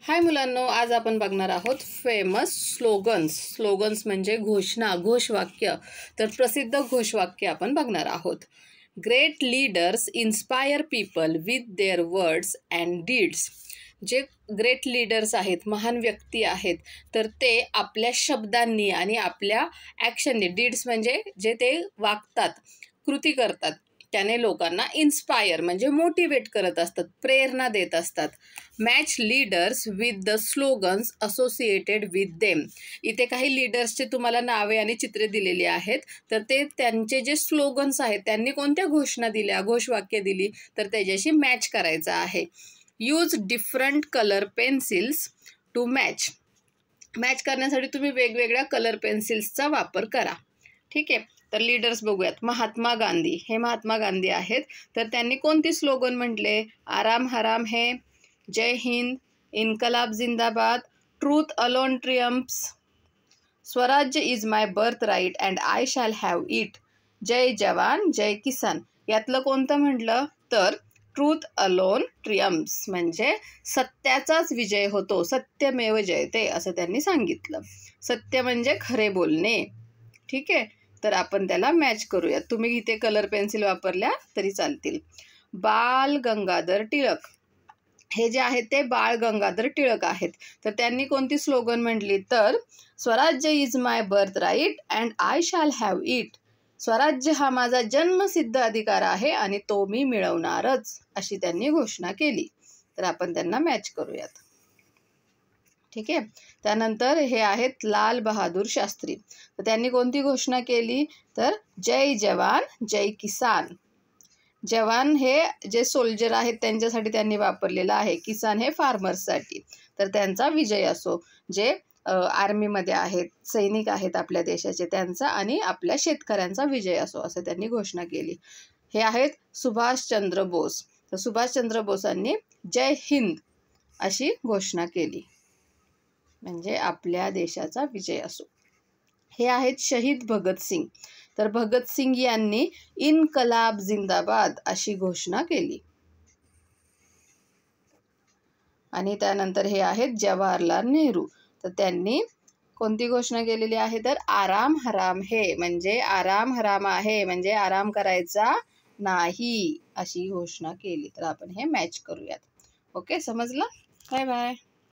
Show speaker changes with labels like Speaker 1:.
Speaker 1: हाय मुलांनो, आज आपण बघणार आहोत फेमस स्लोगन्स म्हणजे घोषणा, घोषवाक्य. तर प्रसिद्ध घोषवाक्य आपण बघणार आहोत. Great leaders inspire people with their words and deeds. जे ग्रेट लीडर्स आहेत, महान व्यक्ती आहेत, तर ते आपल्या शब्दांनी आणि आपल्या ॲक्शनने, डीड्स म्हणजे जे ते वागतात, कृती करतात, त्याने लोकांना इन्स्पायर म्हणजे मोटिवेट करत असतात, प्रेरणा देत असतात. Match leaders with the slogans associated with them. इथे काही लीडर्सचे तुम्हाला नावे आणि चित्रे दिलेली आहेत. तर ते त्यांचे जे स्लोगन्स आहेत, त्यांनी कोणत्या घोषणा दिल्या, घोषवाक्य दिली, तर त्याच्याशी मॅच करायचं आहे. Use different colour pencils to match. Match करण्यासाठी तुम्ही वेगवेगळ्या कलर पेन्सिल्सचा वापर करा. ठीक आहे. तर लीडर्स बघूयात. महात्मा गांधी, हे महात्मा गांधी आहेत. तर त्यांनी कोणती स्लोगन म्हटले? आराम हराम है, जय हिंद, इन्कलाब जिंदाबाद, truth alone triumphs, swarajya is my birth right and I shall have it, जय जवान जय किसान. यातलं कोणतं म्हटलं? तर ट्रूथ अलोन ट्रियम्फ्स म्हणजे सत्याचाच विजय होतो, सत्यमेव जयते असं त्यांनी सांगितलं. सत्य म्हणजे खरे बोलणे. ठीक आहे. तर आपण त्याला मॅच करूयात. तुम्ही इथे कलर पेन्सिल वापरल्या तरी चालतील. बाल गंगाधर टिळक, हे जे आहेत ते बाळ गंगाधर टिळक आहेत. तर त्यांनी कोणती स्लोगन म्हटली? तर Swarajya is my birth right and I shall have it. स्वराज्य हा माझा जन्मसिद्ध अधिकार आहे आणि तो मी मिळवणारच, अशी त्यांनी घोषणा केली. तर आपण त्यांना मॅच करूयात. ठीक आहे. त्यानंतर हे आहेत लाल बहादूर शास्त्री. तर त्यांनी कोणती घोषणा केली? तर जय जवान जय किसान. जवान हे जे सोल्जर आहेत त्यांच्यासाठी त्यांनी वापरलेलं आहे, किसान हे फार्मर्ससाठी. तर त्यांचा विजय असो, जे आर्मीमध्ये आहेत, सैनिक आहेत आपल्या देशाचे, त्यांचा आणि आपल्या शेतकऱ्यांचा विजय असो, असं त्यांनी घोषणा केली. हे आहेत सुभाषचंद्र बोस. तर सुभाषचंद्र बोसांनी जय हिंद अशी घोषणा केली, म्हणजे आपल्या देशाचा विजय असो. हे आहेत शहीद भगतसिंग. तर भगतसिंग यांनी इन्कलाब जिंदाबाद अशी घोषणा केली. आणि त्यानंतर हे आहेत जवाहरलाल नेहरू. तर त्यांनी कोणती घोषणा केलेली आहे? तर आराम हराम है म्हणजे आराम हराम आहे म्हणजे आराम करायचा नाही, अशी घोषणा केली. तर आपण हे मॅच करूयात. ओके, समजलं? Bye bye.